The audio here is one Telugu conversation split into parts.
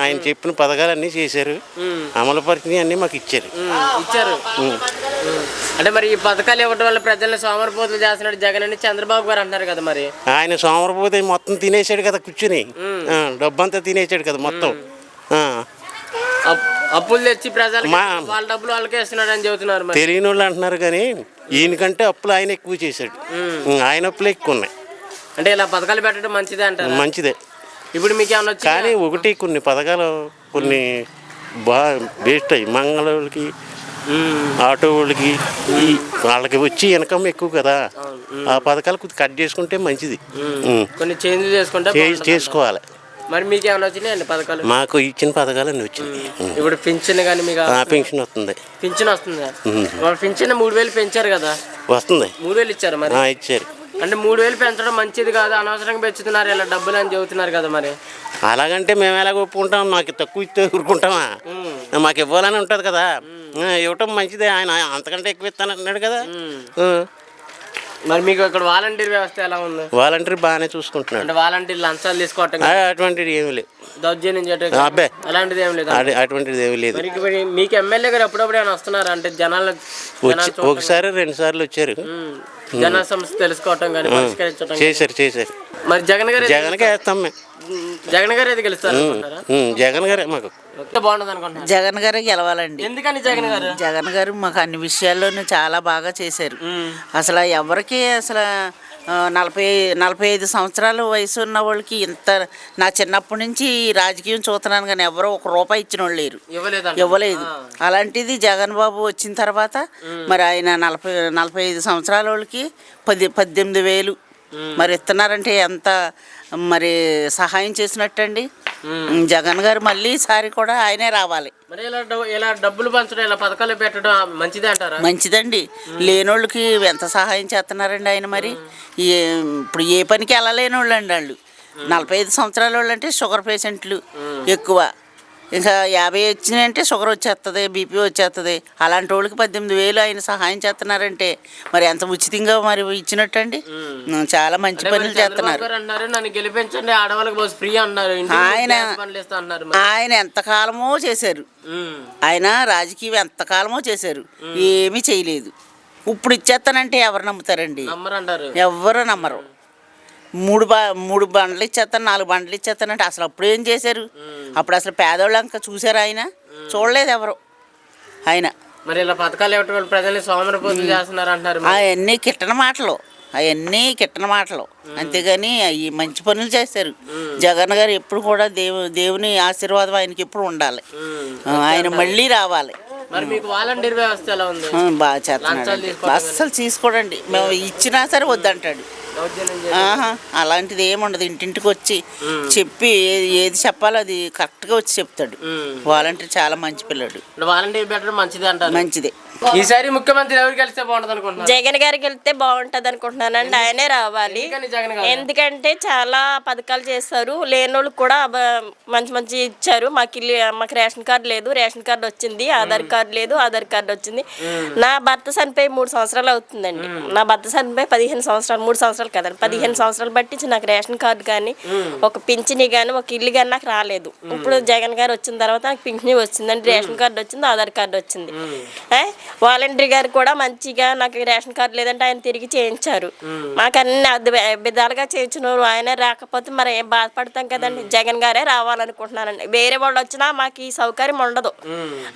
ఆయన చెప్పిన పథకాలన్నీ చేశారు, అమలు పరిచినవి అన్నీ మాకు ఇచ్చారు. అంటే మరి ఈ పథకాలు ఇవ్వడం వల్ల ప్రజల్ని సోమరిపోతులు చేస్తున్నాడు జగన్ అని చంద్రబాబు గారు అంటారు కదా. మరి ఆయన సోమరిపోతే మొత్తం తినేసాడు కదా, కూర్చుని డబ్బంతా తినేసాడు కదా మొత్తం. అప్పులు తెచ్చి ప్రజలు వాళ్ళ డబ్బులు వాళ్ళకే ఇస్తున్నాడు అని చెబుతున్నారు. తెలియని వాళ్ళు అంటున్నారు కానీ ఈయనకంటే అప్పులు ఆయన ఎక్కువ చేశాడు. ఆయన అప్పులు ఎక్కువ ఉన్నాయి. అంటే ఇలా పథకాలు పెట్టడం మంచిదే అంటారు. మంచిదే. ఇప్పుడు మీకు ఏమన్నా కానీ ఒకటి కొన్ని పథకాలు కొన్ని బాగా వేస్ట్ అయ్యి మంగళకి ఆటో వాళ్ళకి వాళ్ళకి వచ్చి ఇన్కమ్ ఎక్కువ కదా, ఆ పథకాలు కొద్దిగా కట్ చేసుకుంటే మంచిది. కొన్ని చేంజ్ చేసుకోవాలి. మరి మీకు ఏమైనా వచ్చినాయండి పథకాలు? మాకు ఇచ్చిన పథకాలు అన్నీ వచ్చినాయి. ఇప్పుడు పింఛన్ కానీ మీకు పెన్షన్ వస్తుంది. పింఛన్ వస్తుంది. పింఛన్ 3000 పెంచారు కదా. వస్తుంది. 3000 ఇచ్చారు. మరి ఇచ్చారు. అంటే 3000 పెంచడం మంచిది కాదు, అనవసరంగా పెంచుతున్నారు ఇలా డబ్బులు అని చెబుతున్నారు కదా. మరి అలాగంటే మేము ఎలాగ ఒప్పుకుంటాం? మాకు తక్కువ ఇస్తే ఊరుకుంటామా? మాకు ఇవ్వాలని ఉంటుంది కదా, ఇవ్వటం మంచిదే. ఆయన అంతకంటే ఎక్కువ ఇస్తానంటున్నాడు కదా. మరి మీకు ఇక్కడ వాలంటీర్ వ్యవస్థ ఎలా ఉంది? వాలంటీర్ బాగానే చూసుకుంటున్నాడు. అంటే వాలంటీర్ లంచాలు తీసుకోవటం అటువంటిది ఏమి లేదు. దౌర్జన్యం చేయటం అబ్బాయి అలాంటిది ఏమి లేదు. అటువంటిది ఏమి లేదు. మీకు ఎమ్మెల్యే గారు ఎప్పుడప్పుడు ఏమైనా వస్తున్నారు? అంటే జనాలు ఒకసారి 2 సార్లు వచ్చారు. జన సమస్య తెలుసుకోవటం కానీ పరిష్కరించడం చేశారు. మరి జగన్కే వేస్తాం మేము. జగన్ గారు ఏది గెలుస్తారు? జగన్ గారే మాకు బాగుంటుంది అనుకుంటున్నాను. జగన్ గారే గెలవాలండి. ఎందుకని జగన్ గారు మాకు అన్ని విషయాల్లోనూ చాలా బాగా చేశారు. అసలు ఎవరికి అసలు 45 సంవత్సరాల వయసు ఉన్న వాళ్ళకి ఇంత, నా చిన్నప్పటి నుంచి రాజకీయం చూస్తున్నాను కానీ ఎవరో ₹1 ఇచ్చిన వాళ్ళు లేరు, ఇవ్వలేదు. అలాంటిది జగన్ బాబు వచ్చిన తర్వాత మరి ఆయన 45 సంవత్సరాల వాళ్ళకి 18,000 మరి ఇస్తున్నారంటే ఎంత మరి సహాయం చేసినట్టండి. జగన్ గారు మళ్ళీ ఈసారి కూడా ఆయనే రావాలి. మరి ఇలా డబ్బులు పంచడం, ఇలా పథకాలు పెట్టడం మంచిదే అంటారా? మంచిదండి. లేనోళ్ళకి ఎంత సహాయం చేస్తున్నారండి ఆయన. మరి ఇప్పుడు ఏ పనికి వెళ్ళలేని వాళ్ళు అండి వాళ్ళు. 45 సంవత్సరాల వాళ్ళు అంటే షుగర్ పేషెంట్లు ఎక్కువ, ఇంకా 50 వచ్చినాయంటే షుగర్ వచ్చేస్తుంది, బీపీ వచ్చేస్తుంది. అలాంటి వాళ్ళకి 18,000 ఆయన సహాయం చేస్తున్నారంటే మరి ఎంత ఉచితంగా మరి ఇచ్చినట్టండి. చాలా మంచి పనులు చేస్తున్నారు. ఆయన ఎంతకాలమో చేశారు. ఆయన రాజకీయం ఎంతకాలమో చేశారు, ఏమీ చేయలేదు. ఇప్పుడు ఇచ్చేస్తానంటే ఎవరు నమ్ముతారండి? ఎవరు నమ్మరు. 3 బండ్లు ఇచ్చేస్తాను, 4 బండ్లు ఇచ్చేస్తానంటే అసలు అప్పుడు ఏం చేశారు? అప్పుడు అసలు పేదోళ్ళు అంక చూసారు? ఆయన చూడలేదు ఎవరు. ఆయన మరి ఇలా పథకాలు ఇవ్వటం ప్రజల్ని సోమరిపోతులు చేస్తున్నారు అంటారు. అవన్నీ కిట్టన మాటలు అంతేగాని అవి మంచి పనులు చేశారు. జగన్ గారు ఎప్పుడు కూడా దేవుని ఆశీర్వాదం ఆయనకి ఎప్పుడు ఉండాలి. ఆయన మళ్ళీ రావాలి. మరి మీకు వాలంటీర్ వ్యవస్థ ఎలా ఉంది? బాగా చేస్తున్నాడు. అస్సలు తీసుకోడండి. మేము ఇచ్చినా సరే వద్దంటాడు. అలాంటిది ఏముండదు. ఇంటింటికి వచ్చి చెప్పి ఏది చెప్పాలో అది కరెక్ట్గా వచ్చి చెప్తాడు. వాలంటీర్ చాలా మంచి పిల్లడు. వాలంటీర్ బెటర్ మంచిది అంటారు. మంచిదే. ఈసారి ముఖ్యమంత్రి ఎవరు గెలిస్తే బాగుంటుంది అనుకుంటున్నారు? జగన్ గారికి వెళ్తే బాగుంటుంది అనుకుంటున్నానండి. ఆయనే రావాలి. ఎందుకంటే చాలా పథకాలు చేస్తారు, లేనోళ్ళకి కూడా మంచి ఇచ్చారు. మాకు రేషన్ కార్డు లేదు, రేషన్ కార్డు వచ్చింది. ఆధార్ కార్డు లేదు, ఆధార్ కార్డు వచ్చింది. నా భర్త చనిపోయి 3 సంవత్సరాలు అవుతుందండి. నా భర్త చనిపోయి 15 సంవత్సరాలు, 3 సంవత్సరాలు కదండి, 15 సంవత్సరాలు బట్టి నాకు రేషన్ కార్డు కానీ, ఒక పింఛని కానీ, ఒక ఇల్లు కానీ నాకు రాలేదు. ఇప్పుడు జగన్ గారు వచ్చిన తర్వాత నాకు పింఛని వచ్చిందండి, రేషన్ కార్డు వచ్చింది, ఆధార్ కార్డు వచ్చింది. వాలంటీర్ గారు కూడా మంచిగా నాకు రేషన్ కార్డు లేదంటే ఆయన తిరిగి చేయించారు. మాకు అన్ని విధాలుగా చేయించినారు. ఆయన రాకపోతే మరి ఏం బాధపడతాం కదండి. జగన్ గారే రావాలనుకుంటున్నానండి. వేరే వాళ్ళు వచ్చినా మాకు ఈ సౌకర్యం ఉండదు.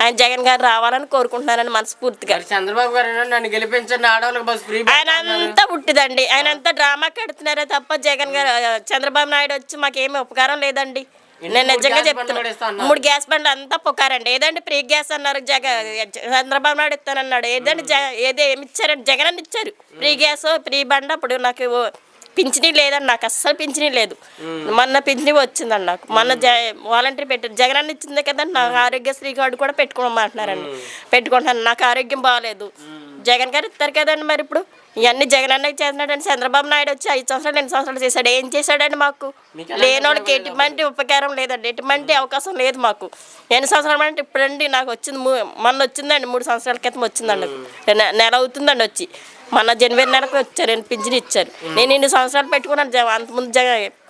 ఆయన జగన్ గారు రావాలని కోరుకుంటున్నానండి మనస్ఫూర్తిగా. చంద్రబాబు గారు నన్ను గెలిపించండి, ఆడవాళ్ళకి బస్ ఫ్రీ. ఆయన అంతా పుట్టిదండి, ఆయన అంతా డ్రామా కడుతున్నారే తప్ప జగన్ గారు చంద్రబాబు నాయుడు వచ్చి మాకేమి ఉపకారం లేదండి. నేను నిజంగా చెప్తున్నాను. 3 గ్యాస్ బండ్లు అంతా పుకారండి. ఏదంటే ఫ్రీ గ్యాస్ అన్నారు, చంద్రబాబు నాయుడు ఇస్తానన్నాడు. ఏదంటే ఏమి ఇచ్చారండి? జగన్ అని ఇచ్చారు ఫ్రీ గ్యాస్, ఫ్రీ బండ్. అప్పుడు నాకు పింఛనీ లేదండి, నాకు అస్సలు పింఛనీ లేదు. మొన్న పింఛనీ వచ్చిందండి నాకు. మొన్న వాలంటీర్ పెట్టారు, జగన్ అని ఇచ్చిందే కదండి. నాకు ఆరోగ్యశ్రీ కార్డు కూడా పెట్టుకోమంటున్నారండి. పెట్టుకుంటున్నాను. నాకు ఆరోగ్యం బాగాలేదు. జగన్ గారు ఇస్తారు కదండి. మరి ఇప్పుడు ఇవన్నీ జగన్ అన్నకి చేస్తున్నాడండి. చంద్రబాబు నాయుడు వచ్చి 5 సంవత్సరాలు 2 సంవత్సరాలు చేశాడు. ఏం చేశాడండి? మాకు లేనోళ్ళకి ఎటువంటి ఉపకారం లేదండి, ఎటువంటి అవకాశం లేదు మాకు. 2 సంవత్సరాలు అంటే ఇప్పుడండి నాకు వచ్చింది, మొన్న వచ్చిందండి, 3 సంవత్సరాల క్రితం వచ్చిందండి. నెల అవుతుందండి వచ్చి. మన జనవరి నెలకు వచ్చారు, పింఛన్ ఇచ్చారు. నేను ఇన్ని సంవత్సరాలు పెట్టుకున్నాను. అంతకుముందు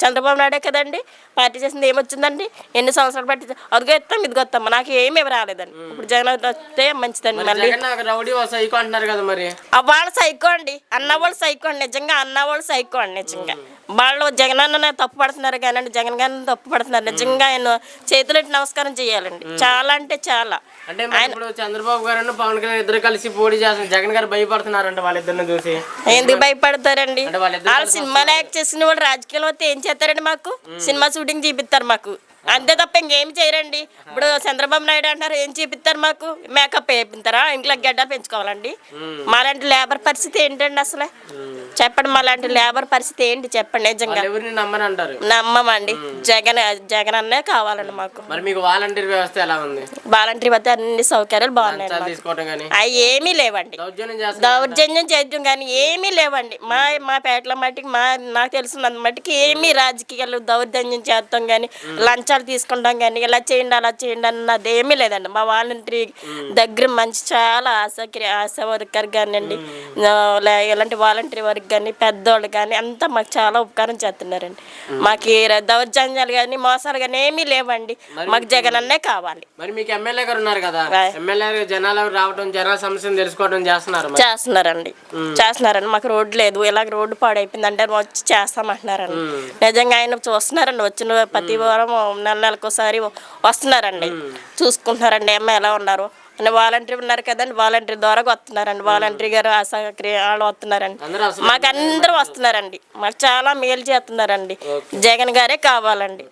చంద్రబాబు నాయుడే కదండి పార్టీ చేసింది. ఏమొచ్చిందండి? ఎన్ని సంవత్సరాలు పెట్టి అదిగో ఇస్తాం ఇదిగో ఇస్తాం, నాకు ఏమీ రాలేదండి. ఇప్పుడు జగన్ వస్తే మంచిదండి. మళ్ళీ రౌడీ సైకో అంటున్నారు కదా మరి. వాళ్ళు సైకో అండి, అన్న వాళ్ళు సైకో అండి, నిజంగా అన్న వాళ్ళు సైకో అండి. నిజంగా వాళ్ళు జగన్ అన్న తప్పు పడుతున్నారు కానీ జగన్ గారిని తప్పు పడుతున్నారు. నిజంగా ఆయన చేతులెట్టి నమస్కారం చేయాలండి. చాలా అంటే చాలా. అంటే ఇప్పుడు చంద్రబాబు గారు పవన్ కళ్యాణ్ ఇద్దరు కలిసి పోటీ చేస్తున్నారు. జగన్ గారు భయపడుతున్నారంట వాళ్ళిద్దరిని చూసి. ఎందుకు భయపడతారండి? వాళ్ళు సినిమాలో యాక్ట్ చేసిన వాళ్ళు రాజకీయాలు వస్తే ఏం చేస్తారండి? మాకు సినిమా షూటింగ్ చూపిస్తారు మాకు, అంతే తప్ప ఇంకేం చేయరండి. ఇప్పుడు చంద్రబాబు నాయుడు అంటారు, ఏం చూపిస్తారు మాకు? మేకప్ వేపిస్తారా? ఇంట్లో గడ్డలు పెంచుకోవాలండి. మాలాంటి లేబర్ పరిస్థితి ఏంటండి అసలు? చెప్పండి, మాలాంటి లేబర్ పరిస్థితి ఏంటి చెప్పండి? నిజంగా నమ్మమండి. జగన్ అన్నే కావాలండి మాకు. మరి మీకు వాలంటీర్ వ్యవస్థ ఎలా ఉంది? వాలంటీర్ వద్ద అన్ని సౌకర్యాలు బాగున్నాయి. అవి ఏమీ లేవండి. దౌర్జన్యం చేయడం కానీ ఏమీ లేవండి. మా పేటల మట్టికి నాకు తెలిసినంత మట్టికి ఏమీ రాజకీయాలు దౌర్జన్యం చేస్తాం కానీ లంచాలు తీసుకుంటాం కానీ ఇలా చేయండి అలా చేయండి అన్నది ఏమీ లేదండి. మా వాలంటీర్ దగ్గర మంచి చాలా ఆశా వర్కర్ కానివ్వండి, ఇలాంటి వాలంటీర్ వర్క్ కానీ పెద్దోళ్ళు కానీ అంతా మాకు చాలా ఉపకారం చేస్తున్నారండి. మాకు దౌర్జన్యాలు కానీ మోసాలు కానీ ఏమీ లేవండి. మాకు జగన్ అన్నే కావాలి. మరి మీకు ఎమ్మెల్యే గారు ఉన్నారు కదా, ఎమ్మెల్యే జనాలు రావడం జనాల సమస్యను తెలుసుకోవడం చేస్తున్నారండి. మాకు రోడ్డు లేదు, ఇలాగ రోడ్డు పాడైపోయింది అంటే వచ్చి చేస్తామంటున్నారండి. నిజంగా ఆయన చూస్తున్నారండి. వచ్చిన ప్రతి వారం నెలకోసారి వస్తున్నారండి, చూసుకుంటున్నారండి అమ్మ ఎలా ఉన్నారు అని. వాలంటీర్ ఉన్నారు కదండి, వాలంటీర్ ద్వారా వస్తున్నారండి. వాలంటీర్ గారు వాళ్ళు వస్తున్నారండి. మాకు అందరూ వస్తున్నారండి. మాకు చాలా మేలు చేస్తున్నారండి. జగన్ గారే కావాలండి.